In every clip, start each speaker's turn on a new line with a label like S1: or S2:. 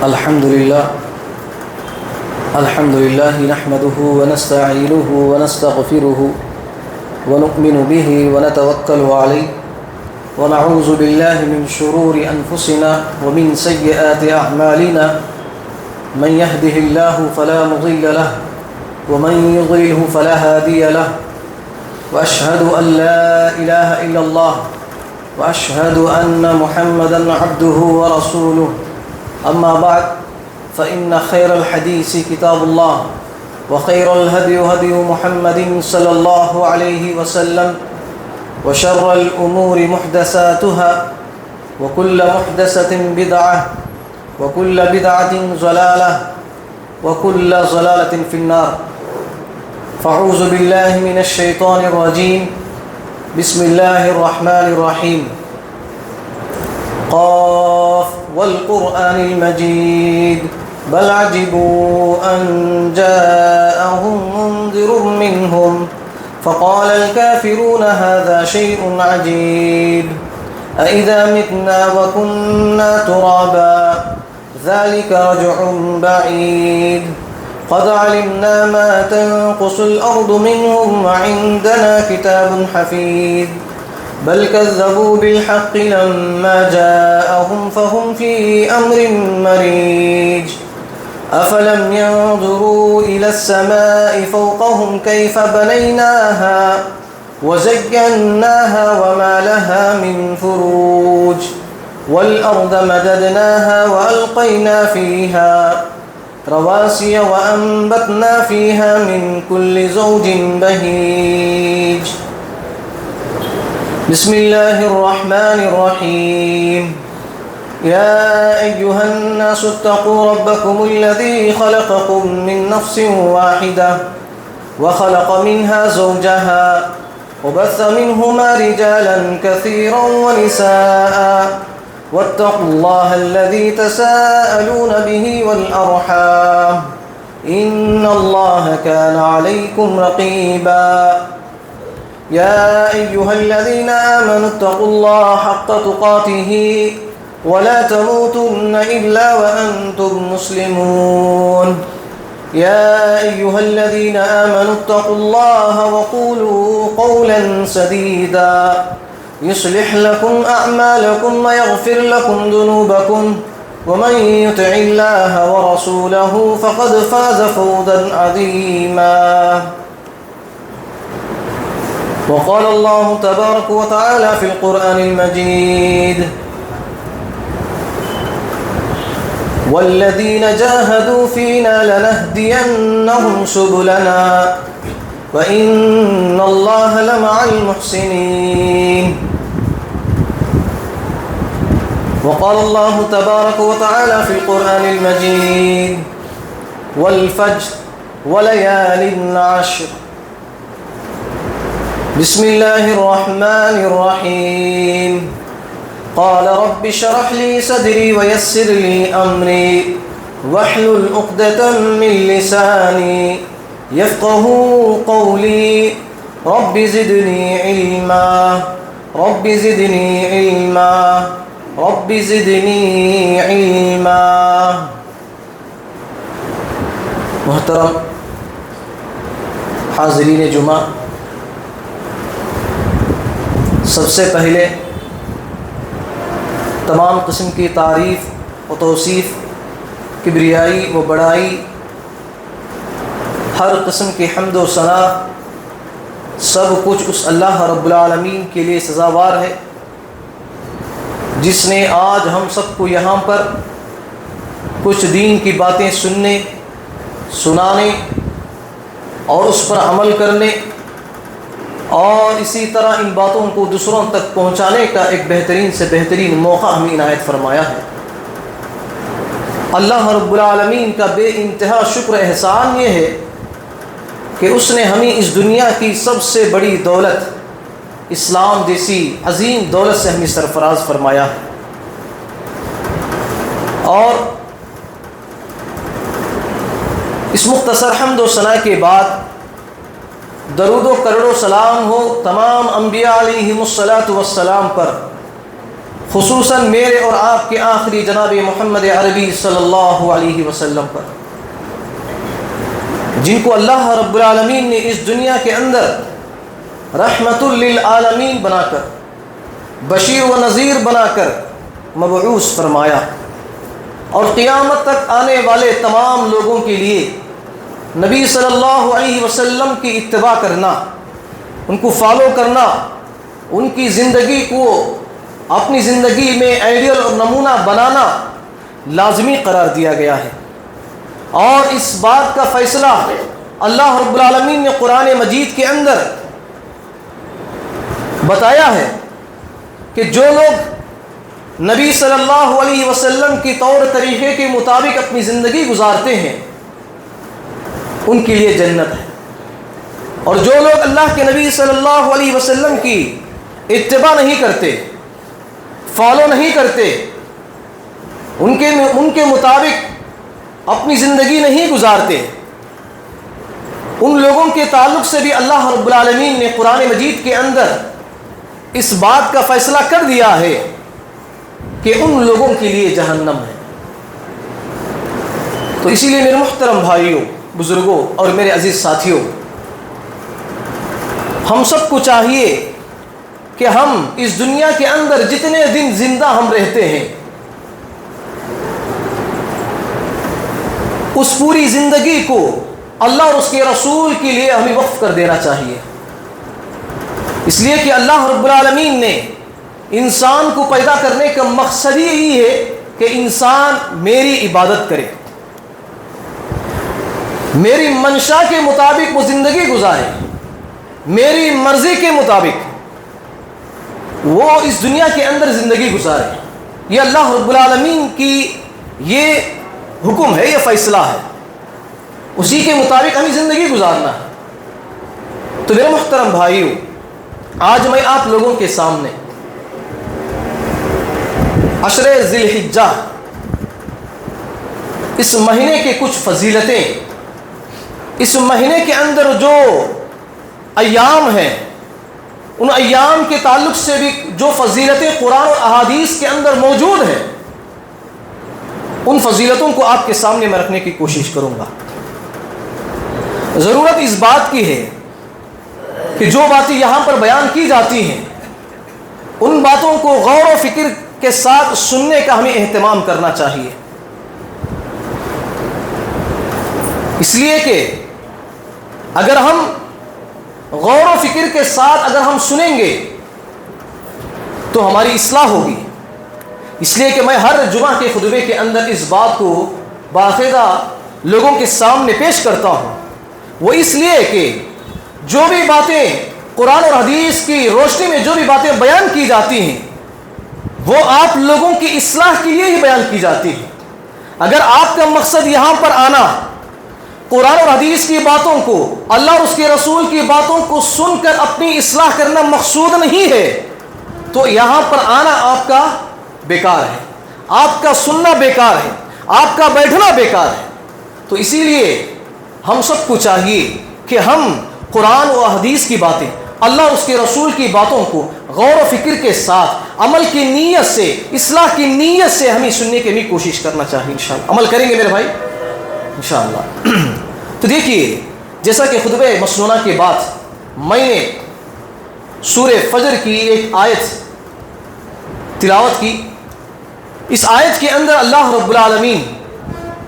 S1: الحمد لله نحمده ونستعينه ونستغفره ونؤمن به ونتوكل عليه ونعوذ بالله من شرور أنفسنا ومن سيئات أعمالنا من يهده الله فلا مضل له ومن يضلله فلا هادي له وأشهد أن لا إله إلا الله وأشهد أن محمدا عبده ورسوله أما بعد فإن خير الحديث كتاب الله وخير الهدي هدي محمد صلى الله عليه وسلم وشر الأمور محدثاتها وكل محدثة بدعة وكل بدعة ضلالة وكل ضلالة في النار فأعوذ بالله من الشيطان الرجيم بسم الله الرحمن الرحيم قاف والقرآن المجيد بل عجبوا أن جاءهم منذر منهم فقال الكافرون هذا شيء عجيب أإذا متنا وكنا ترابا ذلك رجع بعيد قد علمنا ما تنقص الأرض منهم وعندنا كتاب حفيظ بل كذبوا بالحق لما جاءهم فهم في أمر مريج أفلم ينظروا إلى السماء فوقهم كيف بنيناها وزيناها وما لها من فروج والأرض مددناها وألقينا فيها رواسي وأنبتنا فيها من كل زوج بهيج بسم الله الرحمن الرحيم يا أيها الناس اتقوا ربكم الذي خلقكم من نفس واحدة وخلق منها زوجها وبث منهما رجالا كثيرا ونساء واتقوا الله الذي تساءلون به والأرحام إن الله كان عليكم رقيبا يا أيها الذين آمنوا اتقوا الله حق تقاته ولا تموتن إلا وأنتم مسلمون يا أيها الذين آمنوا اتقوا الله وقولوا قولا سديدا يصلح لكم أعمالكم ويغفر لكم ذنوبكم ومن يطع الله ورسوله فقد فاز فوزا عظيما وقال الله تبارك وتعالى في القرآن المجيد والذين جاهدوا فينا لنهدينهم سبلنا وإن الله لمع المحسنين وقال الله تبارك وتعالى في القرآن المجيد والفجر وليال عشر بسم الله الرحمن الرحيم قال رب اشرح لي صدري ويسر لي أمري واحلل عقدة من لساني يفقهوا قولي رب زدني علما رب زدني علما رب زدني علما محترم حاضرین جمعہ، سب سے پہلے تمام قسم کی تعریف و توصیف، کبریائی و بڑائی، ہر قسم کی حمد و ثنا، سب کچھ اس اللہ رب العالمین کے لیے سزاوار ہے جس نے آج ہم سب کو یہاں پر کچھ دین کی باتیں سننے، سنانے اور اس پر عمل کرنے اور اسی طرح ان باتوں کو دوسروں تک پہنچانے کا ایک بہترین سے بہترین موقع ہمیں عنایت فرمایا ہے۔ اللہ رب العالمین کا بے انتہا شکر احسان یہ ہے کہ اس نے ہمیں اس دنیا کی سب سے بڑی دولت اسلام جیسی عظیم دولت سے ہمیں سرفراز فرمایا ہے، اور اس مختصر حمد و ثنا کے بعد درود و کروڑ و سلام ہو تمام انبیاء علیہم الصلاۃ والسلام پر، خصوصاً میرے اور آپ کے آخری جناب محمد عربی صلی اللہ علیہ وسلم پر، جن کو اللہ رب العالمین نے اس دنیا کے اندر رحمت للعالمین بنا کر، بشیر و نذیر بنا کر مبعوث فرمایا، اور قیامت تک آنے والے تمام لوگوں کے لیے نبی صلی اللہ علیہ وسلم کی اتباع کرنا، ان کو فالو کرنا، ان کی زندگی کو اپنی زندگی میں آئیڈیل اور نمونہ بنانا لازمی قرار دیا گیا ہے۔ اور اس بات کا فیصلہ اللہ رب العالمین نے قرآن مجید کے اندر بتایا ہے کہ جو لوگ نبی صلی اللہ علیہ وسلم کی طور طریقے کے مطابق اپنی زندگی گزارتے ہیں ان کے لیے جنت ہے، اور جو لوگ اللہ کے نبی صلی اللہ علیہ وسلم کی اتباع نہیں کرتے، فالو نہیں کرتے، ان کے مطابق اپنی زندگی نہیں گزارتے، ان لوگوں کے تعلق سے بھی اللہ رب العالمین نے قرآن مجید کے اندر اس بات کا فیصلہ کر دیا ہے کہ ان لوگوں کے لیے جہنم ہے۔ تو اسی لیے میرے محترم بھائیوں، بزرگوں اور میرے عزیز ساتھیوں، ہم سب کو چاہیے کہ ہم اس دنیا کے اندر جتنے دن زندہ ہم رہتے ہیں اس پوری زندگی کو اللہ اور اس کے رسول کے لیے ہمیں وقف کر دینا چاہیے، اس لیے کہ اللہ رب العالمین نے انسان کو پیدا کرنے کا مقصد یہی ہے کہ انسان میری عبادت کرے، میری منشا کے مطابق وہ زندگی گزارے، میری مرضی کے مطابق وہ اس دنیا کے اندر زندگی گزارے۔ یہ اللہ رب العالمین کی یہ حکم ہے، یہ فیصلہ ہے، اسی کے مطابق ہمیں زندگی گزارنا ہے۔ تو میرے محترم بھائیوں، آج میں آپ لوگوں کے سامنے عشر ذی الحجہ، اس مہینے کے کچھ فضیلتیں، اس مہینے کے اندر جو ایام ہیں ان ایام کے تعلق سے بھی جو فضیلتیں قرآن اور احادیث کے اندر موجود ہیں ان فضیلتوں کو آپ کے سامنے میں رکھنے کی کوشش کروں گا۔ ضرورت اس بات کی ہے کہ جو باتیں یہاں پر بیان کی جاتی ہیں ان باتوں کو غور و فکر کے ساتھ سننے کا ہمیں اہتمام کرنا چاہیے، اس لیے کہ اگر ہم غور و فکر کے ساتھ اگر ہم سنیں گے تو ہماری اصلاح ہوگی۔ اس لیے کہ میں ہر جمعہ کے خطبے کے اندر اس بات کو باقاعدہ لوگوں کے سامنے پیش کرتا ہوں، وہ اس لیے کہ جو بھی باتیں قرآن اور حدیث کی روشنی میں جو بھی باتیں بیان کی جاتی ہیں وہ آپ لوگوں کی اصلاح کے لیے ہی بیان کی جاتی ہیں۔ اگر آپ کا مقصد یہاں پر آنا قرآن اور حدیث کی باتوں کو، اللہ اور اس کے رسول کی باتوں کو سن کر اپنی اصلاح کرنا مقصود نہیں ہے تو یہاں پر آنا آپ کا بیکار ہے، آپ کا سننا بیکار ہے، آپ کا بیٹھنا بیکار ہے۔ تو اسی لیے ہم سب کو چاہیے کہ ہم قرآن و حدیث کی باتیں، اللہ اور اس کے رسول کی باتوں کو غور و فکر کے ساتھ عمل کی نیت سے، اصلاح کی نیت سے ہمیں سننے کی بھی کوشش کرنا چاہیے۔ انشاءاللہ عمل کریں گے میرے بھائی انشاءاللہ۔ تو دیکھیے، جیسا کہ خطبہ مسنونہ کے بعد میں نے سورہ فجر کی ایک آیت تلاوت کی، اس آیت کے اندر اللہ رب العالمین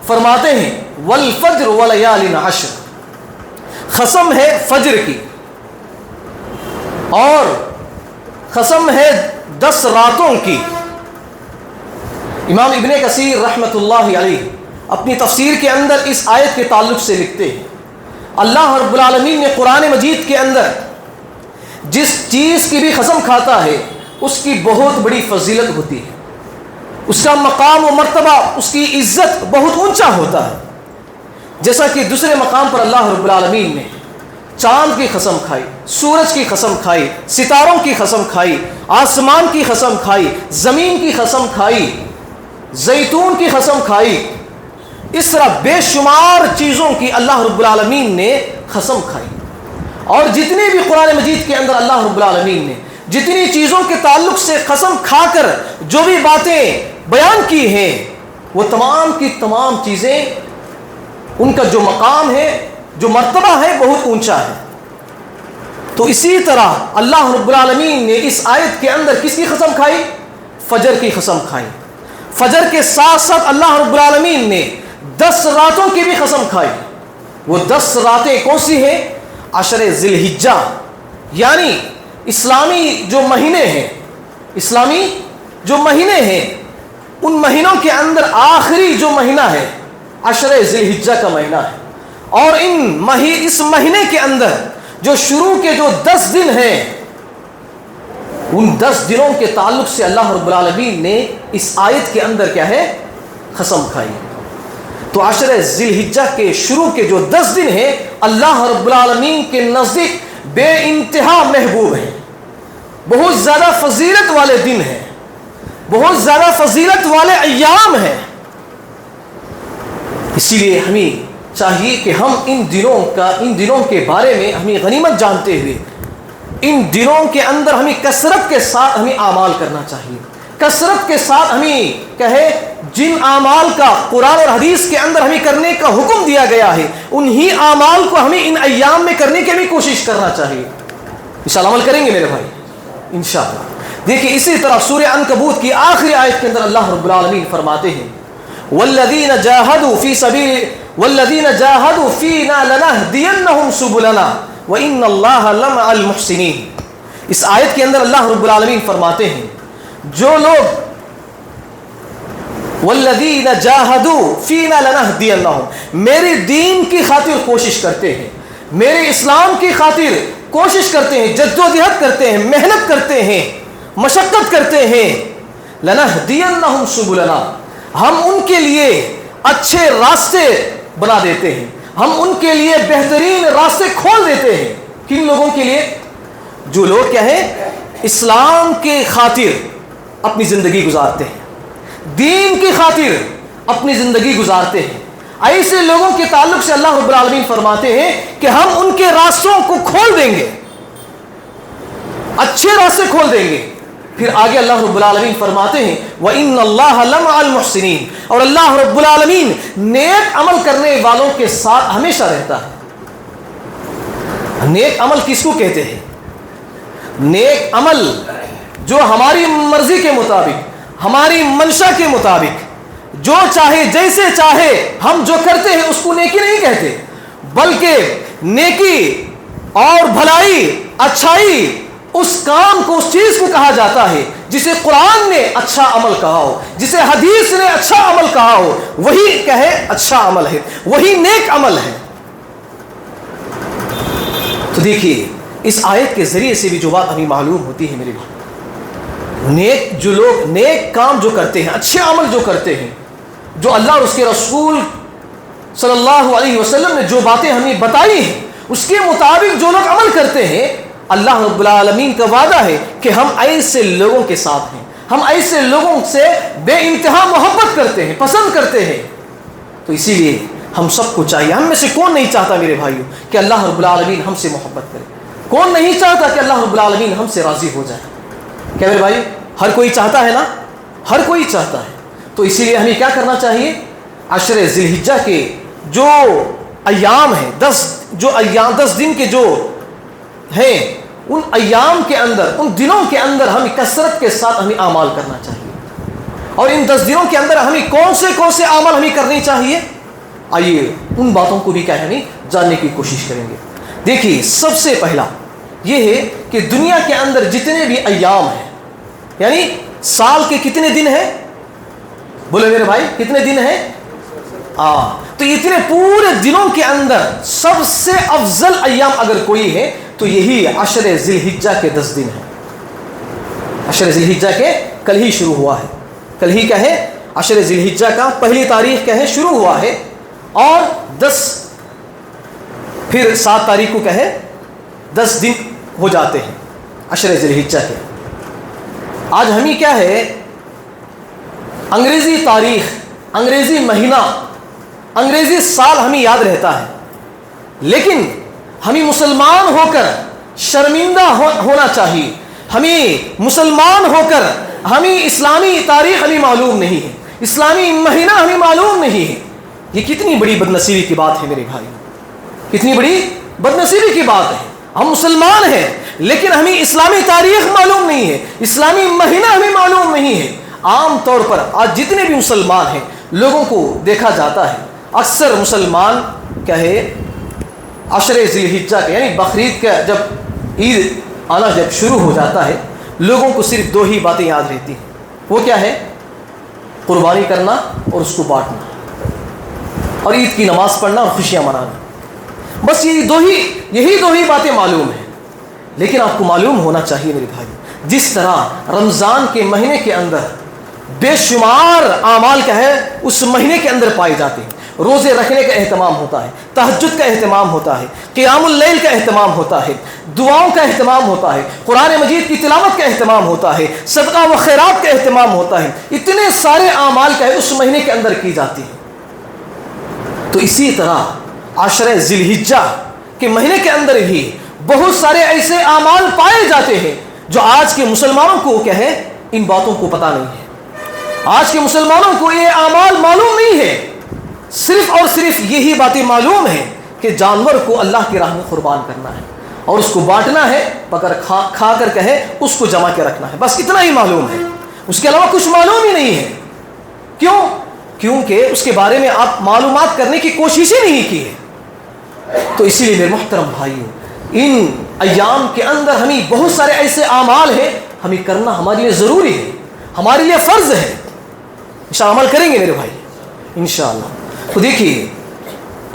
S1: فرماتے ہیں والفجر ولیال عشر، قسم ہے فجر کی اور قسم ہے 10 راتوں کی۔ امام ابن کثیر رحمۃ اللہ علیہ اپنی تفسیر کے اندر اس آیت کے تعلق سے لکھتے ہیں اللہ رب العالمین نے قرآن مجید کے اندر جس چیز کی بھی قسم کھاتا ہے اس کی بہت بڑی فضیلت ہوتی ہے، اس کا مقام و مرتبہ، اس کی عزت بہت اونچا ہوتا ہے۔ جیسا کہ دوسرے مقام پر اللہ رب العالمین نے چاند کی قسم کھائی، سورج کی قسم کھائی، ستاروں کی قسم کھائی، آسمان کی قسم کھائی، زمین کی قسم کھائی، زیتون کی قسم کھائی، اس طرح بے شمار چیزوں کی اللہ رب العالمین نے قسم کھائی۔ اور جتنے بھی قرآن مجید کے اندر اللہ رب العالمین نے جتنی چیزوں کے تعلق سے قسم کھا کر جو بھی باتیں بیان کی ہیں وہ تمام کی تمام چیزیں ان کا جو مقام ہے جو مرتبہ ہے بہت اونچا ہے. تو اسی طرح اللہ رب العالمین نے اس آیت کے اندر کس کی قسم کھائی؟ فجر کی قسم کھائی. فجر کے ساتھ ساتھ اللہ رب العالمین نے 10 راتوں کی بھی قسم کھائی. وہ 10 راتیں کون سی ہیں؟ عشر ذی الحجہ، یعنی اسلامی جو مہینے ہیں، اسلامی جو مہینے ہیں ان مہینوں کے اندر آخری جو مہینہ ہے عشر ذی الحجہ کا مہینہ ہے. اور اس مہینے کے اندر جو شروع کے جو 10 دن ہیں ان 10 دنوں کے تعلق سے اللہ رب العالمین نے اس آیت کے اندر کیا ہے؟ قسم کھائی. تو عشر ذی الحجہ کے شروع کے جو 10 دن ہیں اللہ رب العالمین کے نزدیک بے انتہا محبوب ہیں، بہت زیادہ فضیلت والے دن ہیں، بہت زیادہ فضیلت والے ایام ہیں. اسی لیے ہمیں چاہیے کہ ہم ان دنوں کے بارے میں ہمیں غنیمت جانتے ہوئے ان دنوں کے اندر ہمیں کثرت کے ساتھ ہمیں اعمال کرنا چاہیے. کثرت کے ساتھ ہمیں کہے جن اعمال کا قرآن اور حدیث کے اندر ہمیں کرنے کا حکم دیا گیا ہے انہی اعمال کو ہمیں ان ایام میں کرنے کی بھی کوشش کرنا چاہیے. انشاءاللہ عمل کریں گے میرے بھائی انشاءاللہ. دیکھیں اسی طرح سورہ عنکبوت کی آخری آیت کے اندر اللہ رب العالمین فرماتے ہیں والذین جاہدوا فینا لنہدینہم سبلنا وان اللہ لمع المحسنین. اس آیت کے اندر اللہ رب العالمین فرماتے ہیں جو لوگ والذین جاہدوا فینا لنہدینہم میرے دین کی خاطر کوشش کرتے ہیں، میرے اسلام کی خاطر کوشش کرتے ہیں، جدوجہد کرتے ہیں، محنت کرتے ہیں، مشقت کرتے ہیں، لنہدینہم سبلنا ہم ان کے لیے اچھے راستے بنا دیتے ہیں، ہم ان کے لیے بہترین راستے کھول دیتے ہیں. کن لوگوں کے لیے؟ جو لوگ کیا ہے اسلام کے خاطر اپنی زندگی گزارتے ہیں، دین کی خاطر اپنی زندگی گزارتے ہیں. ایسے لوگوں کے تعلق سے اللہ رب العالمین فرماتے ہیں کہ ہم ان کے راستوں کو کھول دیں گے، اچھے راستے کھول دیں گے. پھر آگے اللہ رب العالمین فرماتے ہیں وَإِنَّ اللَّهَ لَمَعَ الْمُحْسِنِينَ اور اللہ رب العالمین نیک عمل کرنے والوں کے ساتھ ہمیشہ رہتا ہے. نیک عمل کس کو کہتے ہیں؟ نیک عمل جو ہماری مرضی کے مطابق، ہماری منشا کے مطابق، جو چاہے جیسے چاہے ہم جو کرتے ہیں اس کو نیکی نہیں کہتے، بلکہ نیکی اور بھلائی، اچھائی اس کام کو، اس چیز کو کہا جاتا ہے جسے قرآن نے اچھا عمل کہا ہو، جسے حدیث نے اچھا عمل کہا ہو، وہی کہے اچھا عمل ہے، وہی نیک عمل ہے. تو دیکھیے اس آیت کے ذریعے سے بھی جو بات ہمیں معلوم ہوتی ہے میرے بھائی، نیک جو لوگ نیک کام جو کرتے ہیں، اچھے عمل جو کرتے ہیں، جو اللہ اور اس کے رسول صلی اللہ علیہ وسلم نے جو باتیں ہمیں بتائی ہیں اس کے مطابق جو لوگ عمل کرتے ہیں، اللہ رب العالمین کا وعدہ ہے کہ ہم ایسے لوگوں کے ساتھ ہیں، ہم ایسے لوگوں سے بے انتہا محبت کرتے ہیں، پسند کرتے ہیں. تو اسی لیے ہم سب کو چاہیے، ہم میں سے کون نہیں چاہتا میرے بھائیوں کہ اللہ رب العالمین ہم سے محبت کرے؟ کون نہیں چاہتا کہ اللہ رب العالمین ہم سے راضی ہو جائے؟ کیا میرے بھائی ہر کوئی چاہتا ہے نا؟ ہر کوئی چاہتا ہے. تو اسی لیے ہمیں کیا کرنا چاہیے؟ عشر ذی الحجہ کے جو ایام ہیں، 10 دن کے جو ہیں ان ایام کے اندر، ان دنوں کے اندر ہمیں کثرت کے ساتھ ہمیں اعمال کرنا چاہیے. اور ان 10 دنوں کے اندر ہمیں کون سے اعمال ہمیں کرنے چاہیے؟ آئیے ان باتوں کو بھی کیا ہے ہمیں جاننے کی کوشش کریں گے. دیکھیے سب سے پہلا یہ ہے کہ دنیا کے اندر جتنے بھی ایام ہیں، یعنی سال کے کتنے دن ہیں؟ بولے میرے بھائی کتنے دن ہیں؟ تو اتنے پورے دنوں کے اندر سب سے افضل ایام اگر کوئی ہے تو یہی عشر ذی الحجہ کے 10 دن ہیں. عشر ذی الحجہ کے کل ہی شروع ہوا ہے. کل ہی کیا ہے؟ عشر ذی الحجہ کا پہلی تاریخ کیا ہے؟ شروع ہوا ہے. اور 10 پھر 7 تاریخ کو کیا ہے؟ 10 دن ہو جاتے ہیں عشر ذی الحجہ کے. آج ہمیں کیا ہے؟ انگریزی تاریخ، انگریزی مہینہ، انگریزی سال ہمیں یاد رہتا ہے، لیکن ہمیں مسلمان ہو کر شرمندہ ہونا چاہیے، ہمیں مسلمان ہو کر ہمیں اسلامی تاریخ ہمیں معلوم نہیں ہے، اسلامی مہینہ ہمیں معلوم نہیں ہے. یہ کتنی بڑی بدنصیبی کی بات ہے میرے بھائی، کتنی بڑی بدنصیبی کی بات ہے. ہم مسلمان ہیں لیکن ہمیں اسلامی تاریخ معلوم نہیں ہے، اسلامی مہینہ ہمیں معلوم نہیں ہے. عام طور پر آج جتنے بھی مسلمان ہیں لوگوں کو دیکھا جاتا ہے، اکثر مسلمان کیا ہے عشر ذی الحجہ کا یعنی بقرعید کا جب عید آنا جب شروع ہو جاتا ہے لوگوں کو صرف 2 ہی باتیں یاد رہتی ہیں. وہ کیا ہے؟ قربانی کرنا اور اس کو بانٹنا، اور عید کی نماز پڑھنا اور خوشیاں منانا. بس یہی 2 ہی باتیں معلوم ہیں. لیکن آپ کو معلوم ہونا چاہیے میرے بھائی، جس طرح رمضان کے مہینے کے اندر بے شمار اعمال کا ہے اس مہینے کے اندر پائے جاتے ہیں. روزے رکھنے کا اہتمام ہوتا ہے، تہجد کا اہتمام ہوتا ہے، قیام اللیل کا اہتمام ہوتا ہے، دعاؤں کا اہتمام ہوتا ہے، قرآن مجید کی تلاوت کا اہتمام ہوتا ہے، صدقہ و خیرات کا اہتمام ہوتا ہے. اتنے سارے اعمال کا ہے اس مہینے کے اندر کی جاتی ہے. تو اسی طرح عشر ذی الحجہ کے مہینے کے اندر بھی بہت سارے ایسے اعمال پائے جاتے ہیں جو آج کے مسلمانوں کو کیا ہے ان باتوں کو پتہ نہیں ہے. آج کے مسلمانوں کو یہ اعمال معلوم نہیں ہے. صرف اور صرف یہی باتیں معلوم ہیں کہ جانور کو اللہ کی راہ میں قربان کرنا ہے اور اس کو بانٹنا ہے، پکڑ کھا کر کہے اس کو جما کے رکھنا ہے. بس اتنا ہی معلوم ہے، اس کے علاوہ کچھ معلوم ہی نہیں ہے. کیوں؟ کیونکہ اس کے بارے میں آپ معلومات کرنے کی کوشش ہی نہیں کی ہے. تو اسی لیے میرے محترم بھائیوں، ان ایام کے اندر ہمیں بہت سارے ایسے اعمال ہیں ہمیں کرنا ہمارے لیے ضروری ہے، ہمارے لیے فرض ہے. انشاءاللہ عمل کریں گے میرے بھائی انشاءاللہ. تو دیکھیے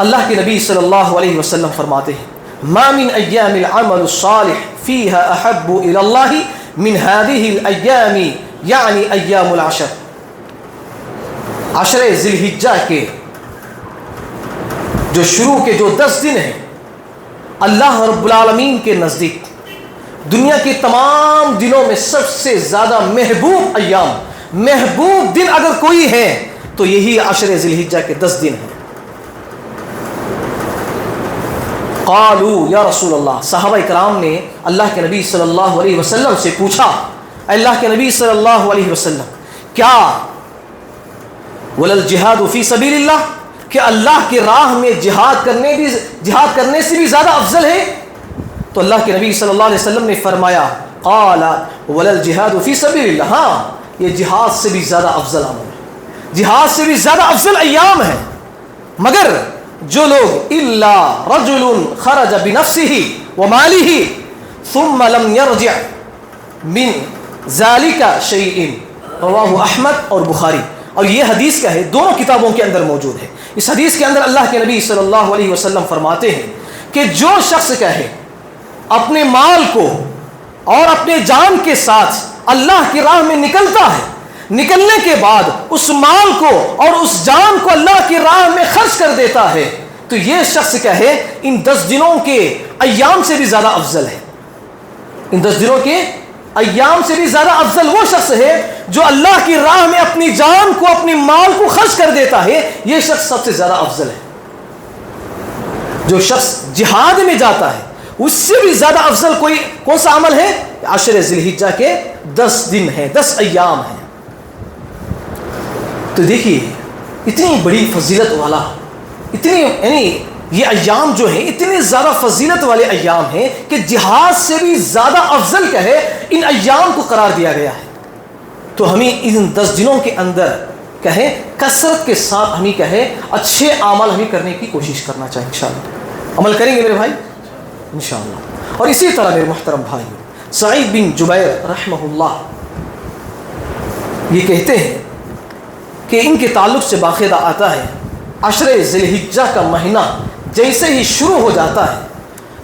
S1: اللہ کے نبی صلی اللہ علیہ وسلم فرماتے ہیں ما من ایام العمل الصالح فیها احب الى اللہ من هذه الایام یعنی ایام العشر. عشر ذی الحجہ کے جو شروع کے جو 10 دن ہیں اللہ رب العالمین کے نزدیک دنیا کے تمام دنوں میں سب سے زیادہ محبوب ایام، محبوب دن اگر کوئی ہے تو یہی عشر ذی الحجہ کے 10 دن ہیں. قالوا یا رسول اللہ، صحابہ کرام نے اللہ کے نبی صلی اللہ علیہ وسلم سے پوچھا، اللہ کے نبی صلی اللہ علیہ وسلم کیا وللجہاد فی سبیل اللہ، کہ اللہ کی راہ میں جہاد کرنے سے بھی زیادہ افضل ہے؟ تو اللہ کے نبی صلی اللہ علیہ وسلم نے فرمایا قال وللجہاد فی سبیل اللہ، ہاں یہ جہاد سے بھی زیادہ افضل عمل ہے، جہاد سے بھی زیادہ افضل ایام ہے. مگر جو لوگ الا رجل خرج بنفسه وماله ثم لم يرجع من ذلك شيء، رواہ احمد اور بخاری. اور یہ حدیث کیا ہے دونوں کتابوں کے اندر موجود ہے. اس حدیث کے اندر اللہ کے نبی صلی اللہ علیہ وسلم فرماتے ہیں کہ جو شخص کہے اپنے مال کو اور اپنے جان کے ساتھ اللہ کی راہ میں نکلتا ہے، نکلنے کے بعد اس مال کو اور اس جان کو اللہ کی راہ میں خرچ کر دیتا ہے، تو یہ شخص کہے ان 10 دنوں کے ایام سے بھی زیادہ افضل ہے. ان 10 دنوں کے ایام سے بھی زیادہ افضل وہ شخص ہے جو اللہ کی راہ میں اپنی جان کو اپنی مال کو خرچ کر دیتا ہے. یہ شخص سب سے زیادہ افضل ہے. جو شخص جہاد میں جاتا ہے اس سے بھی زیادہ افضل کون سا عمل ہے؟ عشر ذی الحجہ کے 10 دن ہیں، 10 ایام ہیں. تو دیکھیے اتنی بڑی فضیلت والا، اتنی یعنی یہ ایام جو ہیں اتنے زیادہ فضیلت والے ایام ہیں کہ جہاد سے بھی زیادہ افضل کیا ہے ان ایام کو قرار دیا گیا ہے. تو ہمیں ان 10 دنوں کے اندر کہیں کثرت کے ساتھ ہمیں کہیں اچھے اعمال ہمیں کرنے کی کوشش کرنا چاہیے. انشاءاللہ عمل کریں گے میرے بھائی انشاءاللہ. اور اسی طرح میرے محترم بھائی سعید بن جبیر رحمہ اللہ یہ کہتے ہیں کہ ان کے تعلق سے باقاعدہ آتا ہے عشر ذی الحجہ کا مہینہ جیسے ہی شروع ہو جاتا ہے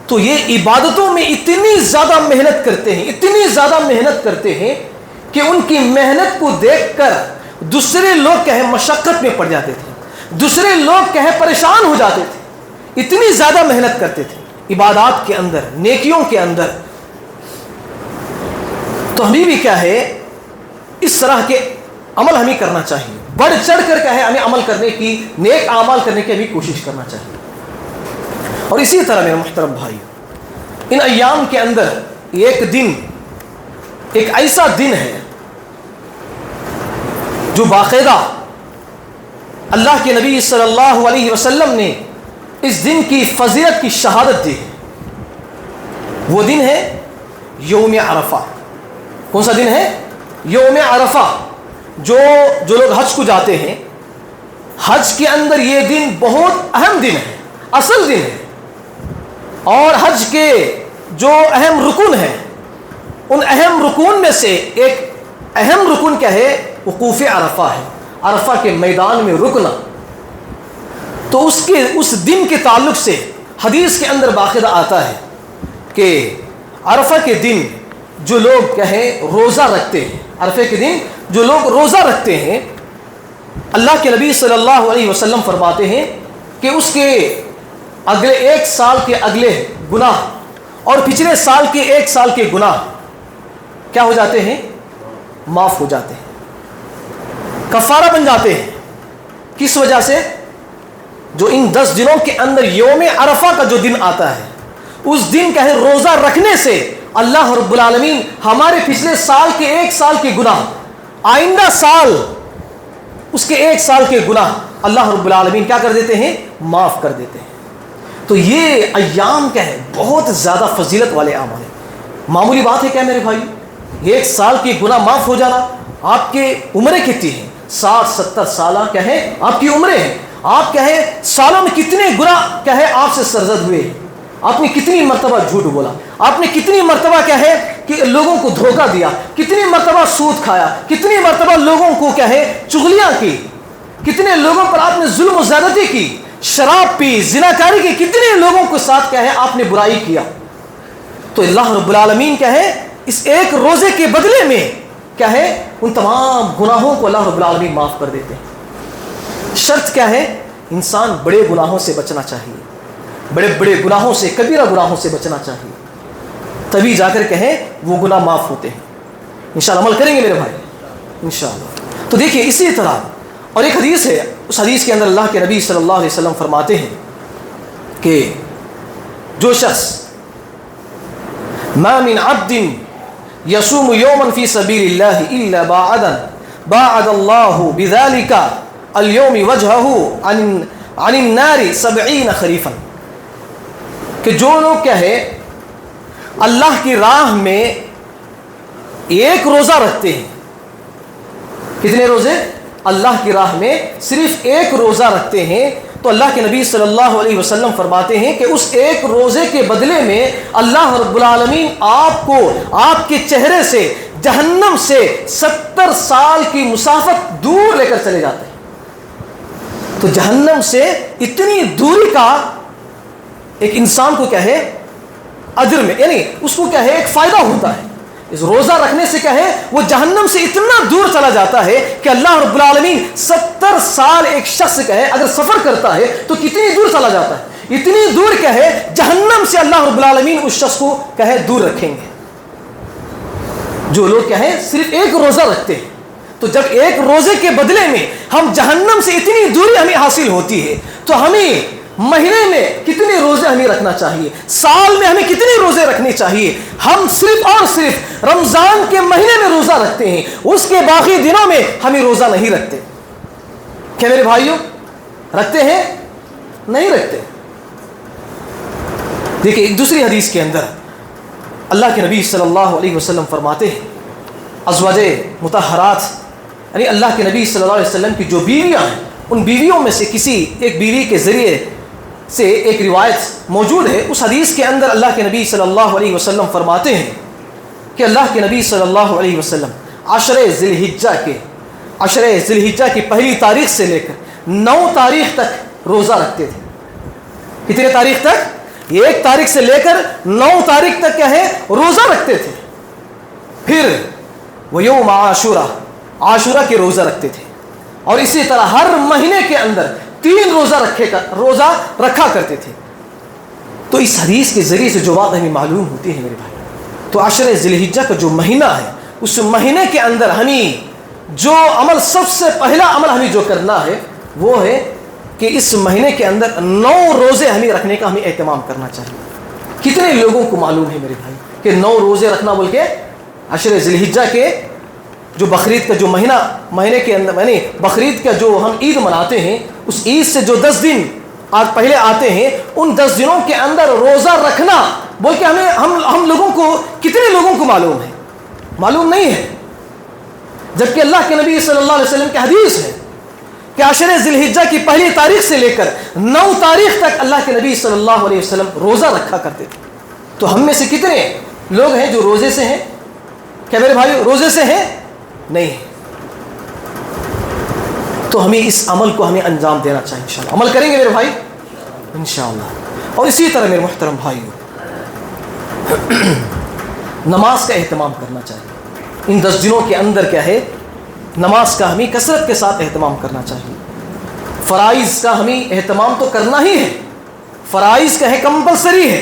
S1: تو یہ عبادتوں میں اتنی زیادہ محنت کرتے ہیں، اتنی زیادہ محنت کرتے ہیں کہ ان کی محنت کو دیکھ کر دوسرے لوگ کہیں مشقت میں پڑ جاتے تھے، دوسرے لوگ کہیں پریشان ہو جاتے تھے. اتنی زیادہ محنت کرتے تھے عبادات کے اندر، نیکیوں کے اندر. تو ہمیں بھی کیا ہے اس طرح کے عمل ہمیں کرنا چاہیے، بڑھ چڑھ کر کیا ہے ہمیں عمل کرنے کی، نیک اعمال کرنے کی بھی کوشش کرنا چاہیے. اور اسی طرح میرے محترم بھائی ان ایام کے اندر ایک دن ایک ایسا دن ہے جو باقاعدہ اللہ کے نبی صلی اللہ علیہ وسلم نے اس دن کی فضیلت کی شہادت دی ہے. وہ دن ہے یوم عرفہ. کون سا دن ہے؟ یوم عرفہ. جو لوگ حج کو جاتے ہیں، حج کے اندر یہ دن بہت اہم دن ہے، اصل دن ہے. اور حج کے جو اہم رکن ہیں، ان اہم رکون میں سے ایک اہم رکن کیا ہے؟ وقوف عرفہ ہے. عرفہ کے میدان میں رکنا. تو اس دن کے تعلق سے حدیث کے اندر باقاعدہ آتا ہے کہ عرفہ کے دن جو لوگ کہیں روزہ رکھتے ہیں، عرفے کے دن جو لوگ روزہ رکھتے ہیں، اللہ کے نبی صلی اللہ علیہ وسلم فرماتے ہیں کہ اس کے اگلے ایک سال کے اگلے گناہ اور پچھلے سال کے ایک سال کے گناہ کیا ہو جاتے ہیں؟ معاف ہو جاتے ہیں، کفارہ بن جاتے ہیں. کس وجہ سے؟ جو ان 10 دنوں کے اندر یوم عرفہ کا جو دن آتا ہے، اس دن کا ہے روزہ رکھنے سے اللہ رب العالمین ہمارے پچھلے سال کے ایک سال کے گناہ، آئندہ سال اس کے ایک سال کے گناہ اللہ رب العالمین کیا کر دیتے ہیں؟ معاف کر دیتے ہیں. تو یہ ایام کیا ہے؟ بہت زیادہ فضیلت والے اعمال ہیں. معمولی بات ہے کیا میرے بھائی؟ ایک سال کے گناہ معاف ہو جانا. آپ کے عمریں کتنی ہیں؟ 60-70 سالہ کیا ہے آپ کی عمریں ہیں. آپ کیا ہے سالوں میں کتنے گناہ کیا ہے آپ سے سرزد ہوئے ہیں. آپ نے کتنی مرتبہ جھوٹ بولا، آپ نے کتنی مرتبہ کیا ہے کہ لوگوں کو دھوکہ دیا، کتنی مرتبہ سود کھایا، کتنی مرتبہ لوگوں کو کیا ہے چغلیاں کی، کتنے لوگوں پر آپ نے ظلم و زیادتی کی، شراب پی، زناکاری کی، کتنے لوگوں کے ساتھ کیا ہے آپ نے برائی کیا. تو اللہ رب العالمین کیا ہے اس ایک روزے کے بدلے میں کیا ہے ان تمام گناہوں کو اللہ رب العالمین معاف کر دیتے ہیں. شرط کیا ہے؟ انسان بڑے گناہوں سے بچنا چاہیے، بڑے بڑے گناہوں سے، کبیرہ گناہوں سے بچنا چاہیے، تبھی جا کر کہیں وہ گناہ معاف ہوتے ہیں. انشاءاللہ عمل کریں گے میرے بھائی انشاءاللہ. تو دیکھیے اسی طرح اور ایک حدیث ہے، اس حدیث کے اندر اللہ کے نبی صلی اللہ علیہ وسلم فرماتے ہیں کہ جو شخص ما من عبد يصوم يوما في سبيل الله الا باعد الله بذلك اليوم وجهه عن النار 70 خریفا. کہ جو لوگ کیا ہے اللہ کی راہ میں ایک روزہ رکھتے ہیں. کتنے روزے؟ اللہ کی راہ میں صرف ایک روزہ رکھتے ہیں تو اللہ کے نبی صلی اللہ علیہ وسلم فرماتے ہیں کہ اس ایک روزے کے بدلے میں اللہ رب العالمین آپ کو آپ کے چہرے سے جہنم سے 70 سال کی مسافت دور لے کر چلے جاتے ہیں. تو جہنم سے اتنی دوری کا ایک انسان کو کیا ہے اجر میں، یعنی اس کو کیا ہے ایک فائدہ ہوتا ہے. اس روزہ رکھنے سے کیا ہے وہ جہنم سے اتنا دور چلا جاتا ہے کہ اللہ رب العالمین 70 سال ایک شخص کا ہے اگر سفر کرتا ہے تو کتنی دور چلا جاتا ہے، اتنی دور کیا ہے جہنم سے اللہ رب العالمین اس شخص کو کیا ہے دور رکھیں گے. جو لوگ کیا ہے صرف ایک روزہ رکھتے ہیں، تو جب ایک روزے کے بدلے میں ہم جہنم سے اتنی دوری ہمیں حاصل ہوتی ہے تو ہمیں مہینے میں کتنے روزے ہمیں رکھنا چاہیے، سال میں ہمیں کتنے روزے رکھنے چاہیے. ہم صرف اور صرف رمضان کے مہینے میں روزہ رکھتے ہیں، اس کے باقی دنوں میں ہمیں روزہ نہیں رکھتے. کیا میرے بھائیوں رکھتے ہیں؟ نہیں رکھتے. دیکھیں ایک دوسری حدیث کے اندر اللہ کے نبی صلی اللہ علیہ وسلم فرماتے ہیں ازواج مطہرات یعنی اللہ کے نبی صلی اللہ علیہ وسلم کی جو بیویاں ہیں ان بیویوں میں سے کسی ایک بیوی کے ذریعے سے ایک روایت موجود ہے. اس حدیث کے اندر اللہ کے نبی صلی اللہ علیہ وسلم فرماتے ہیں کہ اللہ کے نبی صلی اللہ علیہ وسلم عشر ذی الحجہ کی پہلی تاریخ سے لے کر 9 تاریخ تک روزہ رکھتے تھے. کتنے تاریخ تک؟ 1 تاریخ سے لے کر 9 تاریخ تک کیا ہے روزہ رکھتے تھے. پھر وہ یوم عاشورہ کے روزہ رکھتے تھے. اور اسی طرح ہر مہینے کے اندر 3 روزہ رکھا کرتے تھے. تو اس حدیث کے ذریعے سے جو بات ہمیں معلوم ہوتی ہے میرے بھائی، تو عشر ذی الحجہ کا جو مہینہ ہے اس مہینے کے اندر ہمیں جو عمل سب سے پہلا عمل ہمیں جو کرنا ہے وہ ہے کہ اس مہینے کے اندر 9 روزے ہمیں رکھنے کا ہمیں اہتمام کرنا چاہیے. کتنے لوگوں کو معلوم ہے میرے بھائی کہ 9 روزے رکھنا بول کے عشر ذوالحجہ کے جو بقرعید کا جو مہینے کے اندر یعنی بقرعید کا جو ہم عید مناتے ہیں، اس عید سے جو 10 دن آج پہلے آتے ہیں، ان 10 دنوں کے اندر روزہ رکھنا بول کے ہم لوگوں کو کتنے لوگوں کو معلوم ہے؟ معلوم نہیں ہے. جبکہ اللہ کے نبی صلی اللہ علیہ وسلم کی حدیث ہے کہ عشر ذوالحجہ کی پہلی تاریخ سے لے کر 9 تاریخ تک اللہ کے نبی صلی اللہ علیہ وسلم روزہ رکھا کرتے تھے. تو ہم میں سے کتنے لوگ ہیں جو روزے سے ہیں؟ کیا میرے بھائی روزے سے ہیں؟ نہیں. تو ہمیں اس عمل کو انجام دینا چاہیے. انشاءاللہ عمل کریں گے میرے بھائی انشاءاللہ. اور اسی طرح میرے محترم بھائیوں، نماز کا اہتمام کرنا چاہیے. ان 10 دنوں کے اندر کیا ہے، نماز کا ہمیں کثرت کے ساتھ اہتمام کرنا چاہیے. فرائض کا ہمیں اہتمام تو کرنا ہی ہے. فرائض کا ہے کمپلسری ہے.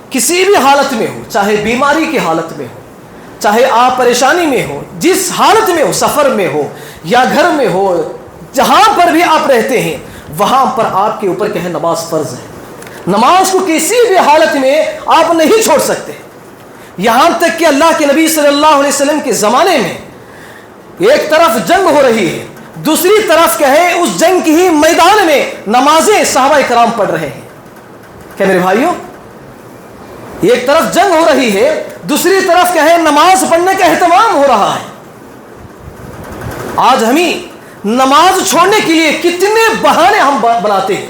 S1: کسی بھی حالت میں ہو، چاہے بیماری کی حالت میں ہو، چاہے آپ پریشانی میں ہو، جس حالت میں ہو، سفر میں ہو یا گھر میں ہو، جہاں پر بھی آپ رہتے ہیں وہاں پر آپ کے اوپر کیا ہے، نماز فرض ہے. نماز کو کسی بھی حالت میں آپ نہیں چھوڑ سکتے. یہاں تک کہ اللہ کے نبی صلی اللہ علیہ وسلم کے زمانے میں ایک طرف جنگ ہو رہی ہے، دوسری طرف کیا ہے اس جنگ کی ہی میدان میں نمازیں صحابہ کرام پڑھ رہے ہیں. کیا میرے بھائیوں، ایک طرف جنگ ہو رہی ہے، دوسری طرف کیا ہے نماز پڑھنے کا اہتمام ہو رہا ہے. آج ہمیں نماز چھوڑنے کے لیے کتنے بہانے ہم بناتے ہیں،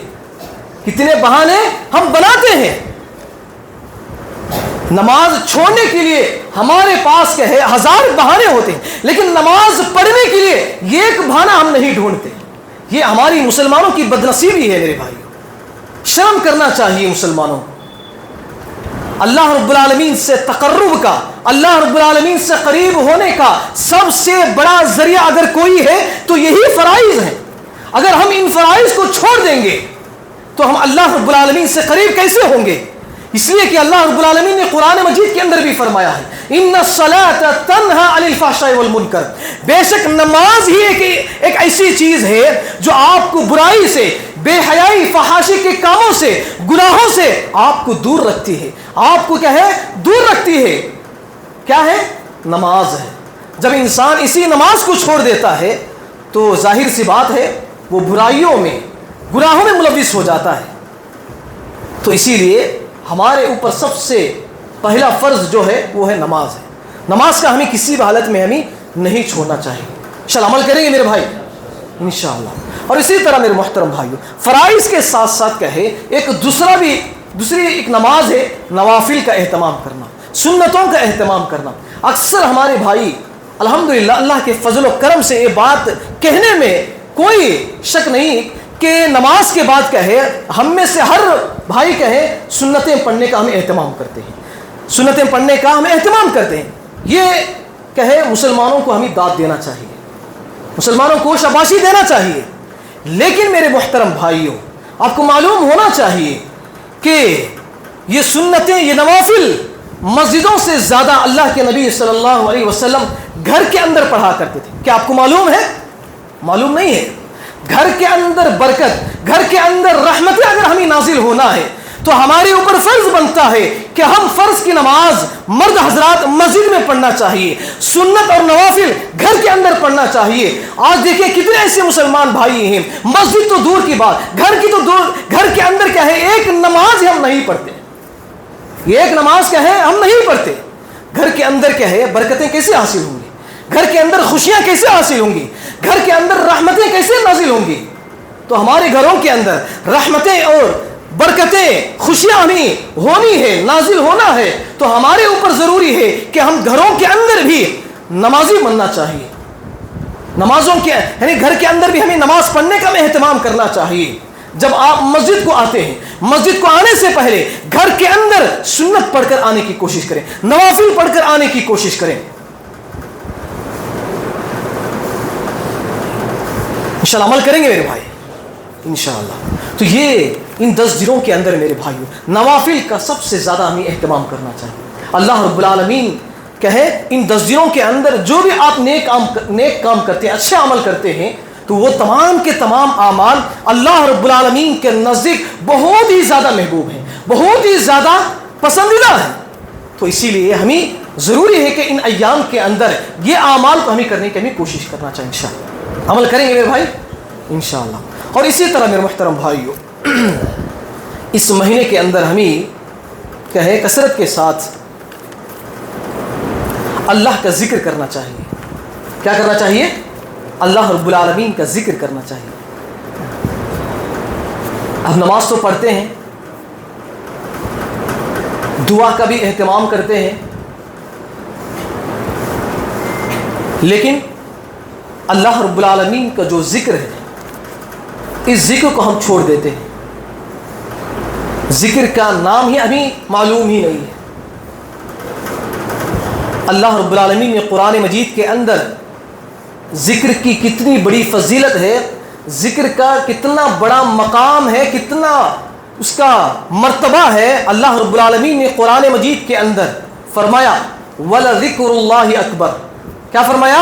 S1: کتنے بہانے ہم بناتے ہیں. نماز چھوڑنے کے لیے ہمارے پاس کیا ہے 1000 بہانے ہوتے ہیں، لیکن نماز پڑھنے کے لیے ایک بہانہ ہم نہیں ڈھونڈتے. یہ ہماری مسلمانوں کی بدنصیبی ہے میرے بھائیوں. شرم کرنا چاہیے مسلمانوں. اللہ رب العالمین سے تقرب کا، اللہ رب العالمین سے قریب ہونے کا سب سے بڑا ذریعہ اگر کوئی ہے تو یہی فرائض ہے. اگر ہم ان فرائض کو چھوڑ دیں گے تو ہم اللہ رب العالمین سے قریب کیسے ہوں گے؟ اس لیے کہ اللہ رب العالمین نے قرآن مجید کے اندر بھی فرمایا ہے ان الصلاۃ تنہی عن الفحشاء والمنکر، بے شک نماز ہی ایک ایسی چیز ہے جو آپ کو برائی سے، بے حیائی، فحاشی کے کاموں سے، گناہوں سے آپ کو دور رکھتی ہے. آپ کو کیا ہے دور رکھتی ہے. کیا ہے؟ نماز ہے. جب انسان اسی نماز کو چھوڑ دیتا ہے تو ظاہر سی بات ہے وہ برائیوں میں، گناہوں میں ملوث ہو جاتا ہے. تو اسی لیے ہمارے اوپر سب سے پہلا فرض جو ہے وہ ہے نماز ہے. نماز کا ہمیں کسی بھی حالت میں ہمیں نہیں چھوڑنا چاہیے. انشاءاللہ عمل کریں گے میرے بھائی انشاءاللہ. اور اسی طرح میرے محترم بھائیوں، فرائض کے ساتھ ساتھ کیا ہے ایک دوسری ایک نماز ہے نوافل کا اہتمام کرنا، سنتوں کا اہتمام کرنا. اکثر ہمارے بھائی الحمدللہ اللہ کے فضل و کرم سے یہ بات کہنے میں کوئی شک نہیں کہ نماز کے بعد کیا ہے ہم میں سے ہر بھائی کہے سنتیں پڑھنے کا ہم اہتمام کرتے ہیں، سنتیں پڑھنے کا ہم اہتمام کرتے ہیں. یہ کہے مسلمانوں کو ہمیں داد دینا چاہیے، مسلمانوں کو شاباشی دینا چاہیے. لیکن میرے محترم بھائیوں، آپ کو معلوم ہونا چاہیے کہ یہ سنتیں، یہ نوافل مسجدوں سے زیادہ اللہ کے نبی صلی اللہ علیہ وسلم گھر کے اندر پڑھا کرتے تھے. کیا آپ کو معلوم ہے؟ معلوم نہیں ہے. گھر کے اندر برکت، گھر کے اندر رحمتیں اگر ہمیں نازل ہونا ہے تو ہمارے اوپر فرض بنتا ہے کہ ہم فرض کی نماز مرد حضرات مسجد میں پڑھنا چاہیے، سنت اور نوافل گھر کے اندر پڑھنا چاہیے. آج دیکھیں کتنے ایسے مسلمان بھائی ہیں، مسجد تو دور کی بات، گھر کی تو دور، گھر کے اندر کیا ہے ایک نماز ہم نہیں پڑھتے. یہ ایک نماز کیا ہے ہم نہیں پڑھتے. گھر کے اندر کیا ہے برکتیں کیسے حاصل ہوں گی؟ گھر کے اندر خوشیاں کیسے حاصل ہوں گی؟ گھر کے اندر رحمتیں کیسے نازل ہوں گی؟ تو ہمارے گھروں کے اندر رحمتیں اور برکتیں، خوشیاں ہمیں ہونی ہے، نازل ہونا ہے تو ہمارے اوپر ضروری ہے کہ ہم گھروں کے اندر بھی نمازی بننا چاہیے. نمازوں کے یعنی گھر کے اندر بھی ہمیں نماز پڑھنے کا اہتمام کرنا چاہیے. جب آپ مسجد کو آتے ہیں، مسجد کو آنے سے پہلے گھر کے اندر سنت پڑھ کر آنے کی کوشش کریں، نوافل پڑھ کر آنے کی کوشش کریں. انشاءاللہ عمل کریں گے میرے بھائی انشاءاللہ. تو یہ ان 10 دنوں کے اندر میرے بھائیوں نوافل کا سب سے زیادہ ہمیں اہتمام کرنا چاہیے. اللہ رب العالمین کہے ان 10 دنوں کے اندر جو بھی آپ نیک کام کرتے ہیں، اچھے عمل کرتے ہیں، تو وہ تمام کے تمام اعمال اللہ رب العالمین کے نزدیک بہت ہی زیادہ محبوب ہیں، بہت ہی زیادہ پسندیدہ ہیں. تو اسی لیے ہمیں ضروری ہے کہ ان ایام کے اندر یہ اعمال کو ہمیں کرنے کی ہمیں کوشش کرنا چاہیے انشاءاللہ. عمل کریں گے میرے بھائی انشاءاللہ. اور اسی طرح میرے محترم بھائیو، اس مہینے کے اندر ہمیں کہے کثرت کے ساتھ اللہ کا ذکر کرنا چاہیے. کیا کرنا چاہیے؟ اللہ رب العالمین کا ذکر کرنا چاہیے. اب نماز تو پڑھتے ہیں، دعا کا بھی اہتمام کرتے ہیں، لیکن اللہ رب العالمین کا جو ذکر ہے اس ذکر کو ہم چھوڑ دیتے ہیں. ذکر کا نام ہی ابھی معلوم ہی نہیں ہے. اللہ رب العالمین نے قرآن مجید کے اندر ذکر کی کتنی بڑی فضیلت ہے، ذکر کا کتنا بڑا مقام ہے، کتنا اس کا مرتبہ ہے. اللہ رب العالمین نے قرآن مجید کے اندر فرمایا وَلَذِكْرُ اللَّهِ أَكْبَرُ. کیا فرمایا؟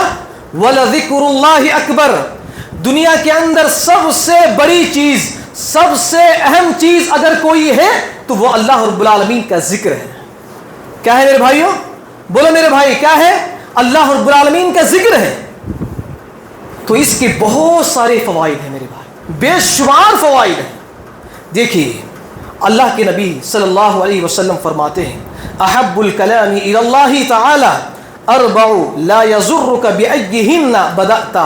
S1: وَلَذِكْرُ اللَّهِ أَكْبَرُ. دنیا کے اندر سب سے بڑی چیز، سب سے اہم چیز اگر کوئی ہے تو وہ اللہ رب العالمین کا ذکر ہے. کیا ہے میرے بھائیوں؟ بولو میرے بھائی، کیا ہے؟ اللہ رب العالمین کا ذکر ہے. تو اس کے بہت سارے فوائد ہیں میرے بھائی، بے شمار فوائد ہیں. دیکھیے اللہ کے نبی صلی اللہ علیہ وسلم فرماتے ہیں احب الکلام الی اللہ تعالی اربع لا یضرک بأیہن بدأت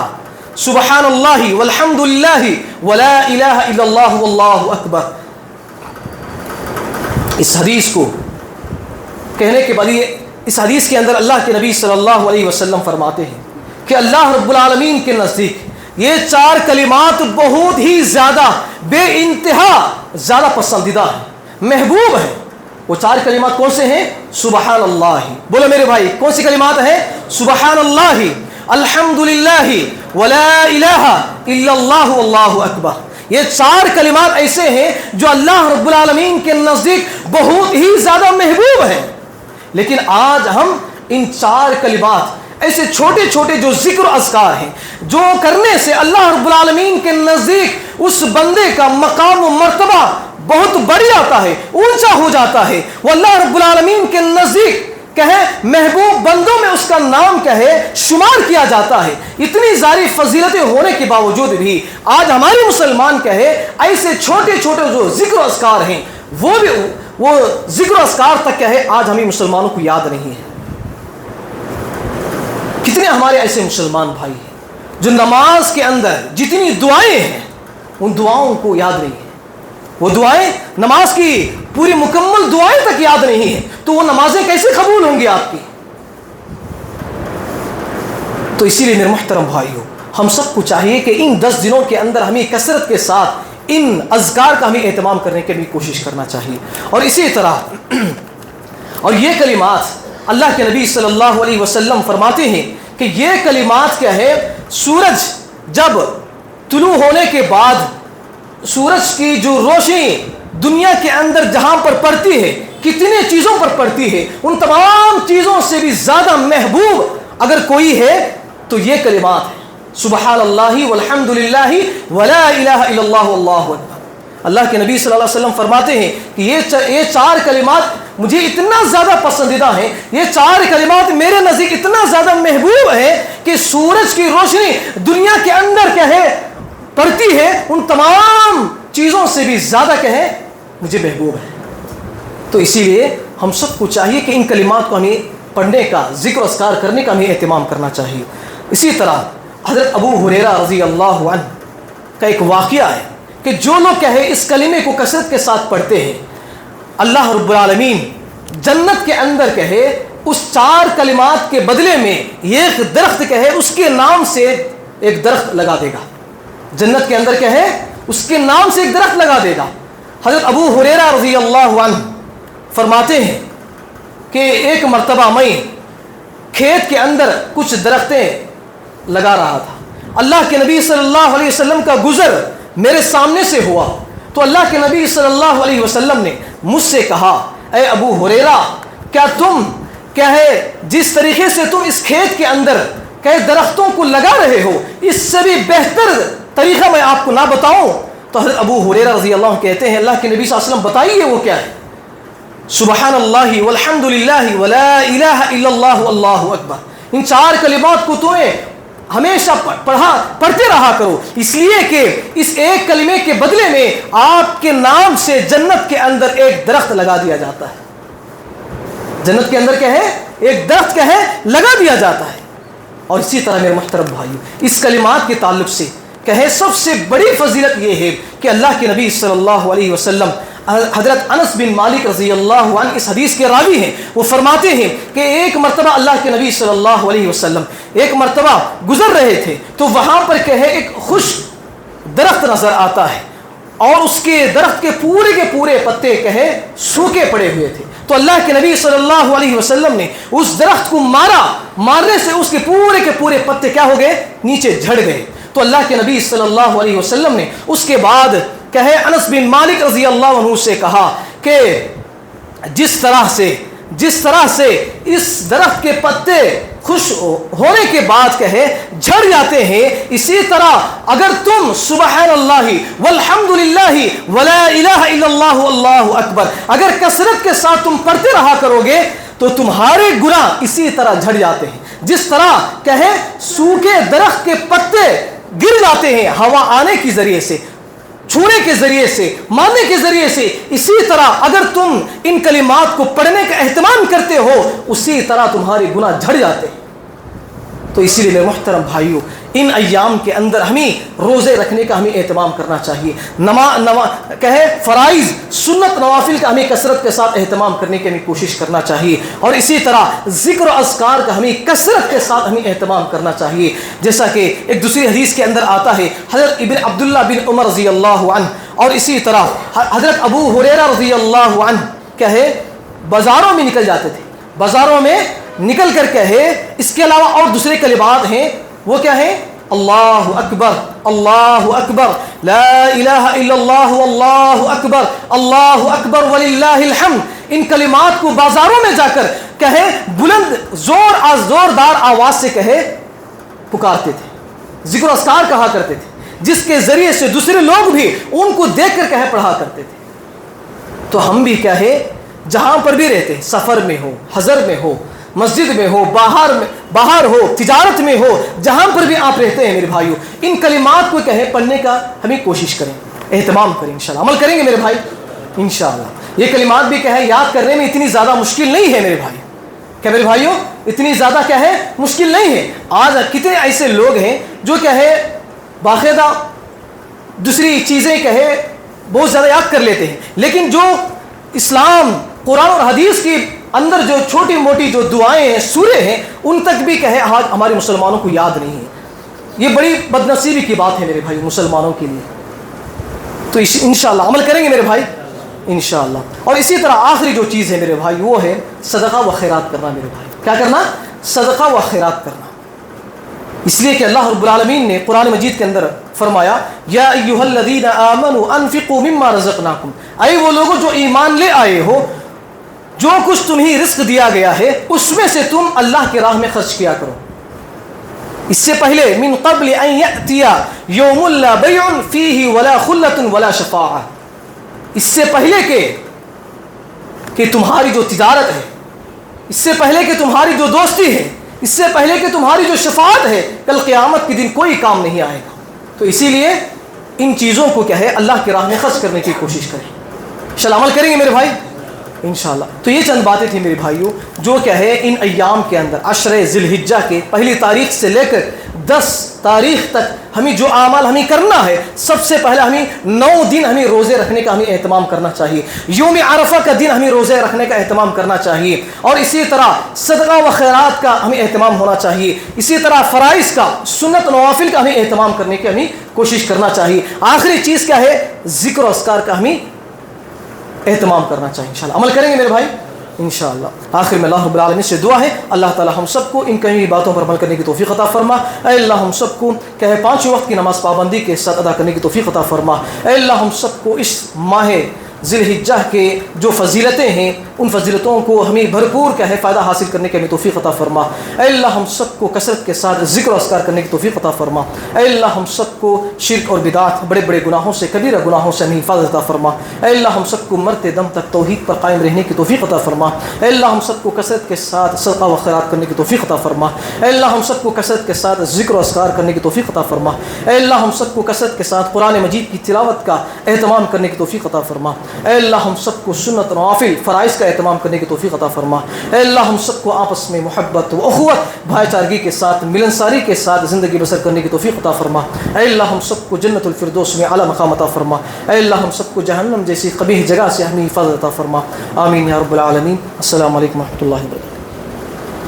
S1: سبحان اللہ والحمد للہ ولا الہ الا اللہ واللہ اکبر. اس حدیث کو کہنے کے بعد اس حدیث کے اندر اللہ کے نبی صلی اللہ علیہ وسلم فرماتے ہیں کہ اللہ رب العالمین کے نزدیک یہ 4 کلمات بہت ہی زیادہ بے انتہا زیادہ پسندیدہ ہیں، محبوب ہیں. وہ 4 کلمات کون سے ہیں؟ سبحان اللہ. بولو میرے بھائی کون سی کلمات ہیں؟ سبحان اللہ، الحمد للہ، ولا الہ الا اللہ واللہ اکبر. یہ 4 کلمات ایسے ہیں جو اللہ رب العالمین کے نزدیک بہت ہی زیادہ محبوب ہیں. لیکن آج ہم ان 4 کلمات ایسے چھوٹے چھوٹے جو ذکر و اذکار ہیں جو کرنے سے اللہ رب العالمین کے نزدیک اس بندے کا مقام و مرتبہ بہت بڑھ جاتا ہے، اونچا ہو جاتا ہے. وہ اللہ رب العالمین کے نزدیک کہے محبوب بندوں میں اس کا نام کہے شمار کیا جاتا ہے. اتنی ساری فضیلتیں ہونے کے باوجود بھی آج ہمارے مسلمان کہے ایسے چھوٹے چھوٹے جو ذکر و اذکار ہیں وہ ذکر و اذکار تک کہے آج ہمیں مسلمانوں کو یاد نہیں ہے. کتنے ہمارے ایسے مسلمان بھائی ہیں جو نماز کے اندر جتنی دعائیں ہیں ان دعاؤں کو یاد نہیں ہے. وہ دعائیں نماز کی پوری مکمل دعائیں تک یاد نہیں ہیں، تو وہ نمازیں کیسے قبول ہوں گی آپ کی؟ تو اسی لیے میرے محترم بھائیوں، ہم سب کو چاہیے کہ ان 10 دنوں کے اندر ہمیں کثرت کے ساتھ ان اذکار کا ہمیں اہتمام کرنے کی بھی کوشش کرنا چاہیے. اور اسی طرح اور یہ کلمات اللہ کے نبی صلی اللہ علیہ وسلم فرماتے ہیں کہ یہ کلمات کیا ہے، سورج جب طلوع ہونے کے بعد سورج کی جو روشنی دنیا کے اندر جہاں پر پڑتی ہے، کتنے چیزوں پر پڑتی ہے، ان تمام چیزوں سے بھی زیادہ محبوب اگر کوئی ہے تو یہ کلمات ہیں سبحان اللہ والحمد للہ ولا الہ الا اللہ واللہ اکبر. اللہ کے نبی صلی اللہ علیہ وسلم فرماتے ہیں کہ یہ 4 کلمات مجھے اتنا زیادہ پسندیدہ ہیں، یہ 4 کلمات میرے نزدیک اتنا زیادہ محبوب ہیں کہ سورج کی روشنی دنیا کے اندر کیا ہے پڑتی ہے، ان تمام چیزوں سے بھی زیادہ کہیں مجھے محبوب ہے. تو اسی لیے ہم سب کو چاہیے کہ ان کلمات کو ہمیں پڑھنے کا، ذکر و اذکار کرنے کا ہمیں اہتمام کرنا چاہیے. اسی طرح حضرت ابو ہریرہ رضی اللہ عنہ کا ایک واقعہ ہے کہ جو لوگ کہے اس کلمے کو کثرت کے ساتھ پڑھتے ہیں، اللہ رب العالمین جنت کے اندر کہے اس 4 کلمات کے بدلے میں ایک درخت کہے اس کے نام سے ایک درخت لگا دے گا. جنت کے اندر کہے اس کے نام سے ایک درخت لگا دے گا. حضرت ابو ہریرہ رضی اللہ عنہ فرماتے ہیں کہ ایک مرتبہ میں کھیت کے اندر کچھ درختیں لگا رہا تھا. اللہ کے نبی صلی اللہ علیہ وسلم کا گزر میرے سامنے سے ہوا تو اللہ کے نبی صلی اللہ علیہ وسلم نے مجھ سے کہا اے ابو ہریرہ، کیا تم کہے جس طریقے سے تم اس کھیت کے اندر کہ درختوں کو لگا رہے ہو اس سے بھی بہتر طریقہ میں آپ کو نہ بتاؤں؟ تو حضرت ابو ہریرہ رضی اللہ عنہ کہتے ہیں اللہ کے نبی صلی اللہ علیہ وسلم بتائیے وہ کیا ہے؟ سبحان اللہ والحمد للہ ولا الہ الا اللہ اللہ اکبر. ان 4 کلمات کو تمہیں ہمیشہ پڑھتے رہا کرو، اس لیے کہ اس ایک کلمے کے بدلے میں آپ کے نام سے جنت کے اندر ایک درخت لگا دیا جاتا ہے. جنت کے اندر کیا ہے؟ ایک درخت کیا ہے؟ لگا دیا جاتا ہے. اور اسی طرح میرے محترم بھائیو، اس کلمات کے تعلق سے کہے سب سے بڑی فضیلت یہ ہے کہ اللہ کے نبی صلی اللہ علیہ وسلم، حضرت انس بن مالک رضی اللہ عنہ اس حدیث کے راوی ہیں، وہ فرماتے ہیں کہ ایک مرتبہ اللہ کے نبی صلی اللہ علیہ وسلم ایک مرتبہ گزر رہے تھے تو وہاں پر کہے ایک خشک درخت نظر آتا ہے اور اس کے درخت کے پورے پتے کہے سوکھے پڑے ہوئے تھے. تو اللہ کے نبی صلی اللہ علیہ وسلم نے اس درخت کو مارنے سے اس کے پورے پتے کیا ہو گئے؟ نیچے جھڑ گئے. تو اللہ کے نبی صلی اللہ علیہ وسلم نے اس کے بعد کہے انس بن مالک رضی اللہ عنہ سے کہا کہ جس طرح سے اس درخت کے پتے خوش ہونے کے بعد کہے جھڑ جاتے ہیں، اسی طرح اگر تم سبحان اللہ والحمد للہ ولا الہ الا اللہ اللہ اکبر اگر کثرت کے ساتھ تم پڑھتے رہا کرو گے تو تمہارے گناہ اسی طرح جھڑ جاتے ہیں. جس طرح کہے سوکھے درخت کے پتے گر جاتے ہیں ہوا آنے کے ذریعے سے، چھونے کے ذریعے سے، ماننے کے ذریعے سے، اسی طرح اگر تم ان کلمات کو پڑھنے کا اہتمام کرتے ہو اسی طرح تمہارے گناہ جھڑ جاتے ہیں. تو اسی لیے میرے محترم بھائیوں، ان ایام کے اندر ہمیں روزے رکھنے کا ہمیں اہتمام کرنا چاہیے. کہے فرائض سنت نوافل کا ہمیں کثرت کے ساتھ اہتمام کرنے کی ہمیں کوشش کرنا چاہیے. اور اسی طرح ذکر و اذکار کا ہمیں کثرت کے ساتھ ہمیں اہتمام کرنا چاہیے. جیسا کہ ایک دوسری حدیث کے اندر آتا ہے حضرت ابن عبداللہ بن عمر رضی اللہ عنہ اور اسی طرح حضرت ابو ہریرہ رضی اللہ عنہ کہے بازاروں میں نکل جاتے تھے، بازاروں میں نکل کر کہے اس کے علاوہ اور دوسرے کلمات ہیں، وہ کیا ہیں؟ اللہ اکبر لا الہ الا اللہ واللہ اکبر وللہ الحمد. ان کلمات کو بازاروں میں جا کر کہے بلند زوردار آواز سے کہے پکارتے تھے، ذکر و اذکار کہا کرتے تھے، جس کے ذریعے سے دوسرے لوگ بھی ان کو دیکھ کر کہے پڑھا کرتے تھے. تو ہم بھی کہے جہاں پر بھی رہتے، سفر میں ہو، حضر میں ہو، مسجد میں ہو، باہر ہو، تجارت میں ہو، جہاں پر بھی آپ رہتے ہیں میرے بھائیو، ان کلمات کو کہے پڑھنے کا ہمیں کوشش کریں، اہتمام کریں. انشاءاللہ عمل کریں گے میرے بھائی انشاءاللہ. یہ کلمات بھی کہے یاد کرنے میں اتنی زیادہ مشکل نہیں ہے میرے بھائی. کیا میرے بھائیو اتنی زیادہ کیا ہے مشکل نہیں ہے. آج کتنے ایسے لوگ ہیں جو کہے باقاعدہ دوسری چیزیں کہے بہت زیادہ یاد کر لیتے ہیں، لیکن جو اسلام قرآن اور حدیث کے اندر جو چھوٹی موٹی جو دعائیں ہیں، سورے ہیں، ان تک بھی کہے آج ہمارے مسلمانوں کو یاد نہیں ہے. یہ بڑی بدنصیبی کی بات ہے میرے بھائی مسلمانوں کے لیے. تو انشاءاللہ عمل کریں گے میرے بھائی انشاءاللہ. اور اسی طرح آخری جو چیز ہے میرے بھائی وہ ہے صدقہ و خیرات کرنا میرے بھائی. کیا کرنا؟ صدقہ و خیرات کرنا. اس لیے کہ اللہ رب العالمین نے قرآن مجید کے اندر فرمایا یا ایھا الذین آمنوا انفقوا مما رزقناکم، اے وہ لوگوں جو ایمان لے آئے ہو، جو کچھ تمہیں رزق دیا گیا ہے اس میں سے تم اللہ کی راہ میں خرچ کیا کرو. اس سے پہلے من قبل ان یأتی یوم لا بیع فیہ ولا خلۃ ولا شفاعہ، اس سے پہلے کہ تمہاری جو تجارت ہے، اس سے پہلے کہ تمہاری جو دوستی ہے، اس سے پہلے کہ تمہاری جو شفاعت ہے، کل قیامت کے دن کوئی کام نہیں آئے گا. تو اسی لیے ان چیزوں کو کیا ہے اللہ کی راہ میں خرچ کرنے کی کوشش کریں. انشاءاللہ عمل کریں گے میرے بھائی انشاءاللہ. تو یہ چند باتیں تھیں میرے بھائیوں جو کیا ہے ان ایام کے اندر 10 ذی الحجہ کے پہلی تاریخ سے لے کر 10 تاریخ تک ہمیں جو اعمال ہمیں کرنا ہے. سب سے پہلے ہمیں 9 دن ہمیں روزے رکھنے کا ہمیں اہتمام کرنا چاہیے. یوم عرفہ کا دن ہمیں روزے رکھنے کا اہتمام کرنا چاہیے. اور اسی طرح صدقہ و خیرات کا ہمیں اہتمام ہونا چاہیے. اسی طرح فرائض کا، سنت نوافل کا ہمیں اہتمام کرنے کی ہمیں کوشش کرنا چاہیے. آخری چیز کیا ہے؟ ذکر و اذکار کا ہمیں اہتمام کرنا چاہیے. انشاءاللہ عمل کریں گے میرے بھائی انشاءاللہ. آخر میں اللہ رب العالمین سے دعا ہے اللہ تعالی ہم سب کو ان کئی باتوں پر عمل کرنے کی توفیق عطا فرما. اے اللہ ہم سب کو کہے 5 وقت کی نماز پابندی کے ساتھ ادا کرنے کی توفیق عطا فرما. اے اللہ ہم سب کو اس ماہ ذی الحجہ کے جو فضیلتیں ہیں ان فضیلتوں کو ہمیں بھرپور کیا ہے فائدہ حاصل کرنے کی ہمیں توفیق عطا فرما۔ اے اللہ ہم سب کو کثرت کے ساتھ ذکر و اذکار کرنے کی توفیق عطا فرما۔ اے اللہ ہم سب کو شرک اور بدعات بڑے بڑے گناہوں سے کبیرہ گناہوں سے ہمیں حفاظت عطا فرما۔ اے اللہ ہم سب کو مرتے دم تک توحید پر قائم رہنے کی توفیق عطا فرما۔ اے اللہ ہم سب کو کثرت کے ساتھ صدقہ و خیرات کرنے کی توفیق عطا فرما۔ اے اللہ ہم سب کو کثرت کے ساتھ ذکر و اذکار کرنے کی توفیق عطا فرما۔ اے اللہ ہم سب کو کثرت کے ساتھ قرآن مجید کی تلاوت کا اہتمام کرنے کی توفیق عطا فرما۔ اے اللہ ہم سب کو سنت و نوافل فرائض کا اہتمام کرنے کی توفیق عطا فرما۔ اے اللہ ہم سب کو آپس میں محبت و اخوت بھائی چارگی کے ساتھ ملنساری کے ساتھ زندگی بسر کرنے کی توفیق عطا فرما۔ اے اللہ ہم سب کو جنت الفردوس میں اعلیٰ مقام عطا فرما۔ اے اللہ ہم سب کو جہنم جیسی قبیح جگہ سے ہمیں حفاظت عطا فرما۔ آمین یا رب العالمین۔ السلام علیکم و رحمۃ اللہ وبرکاتہ۔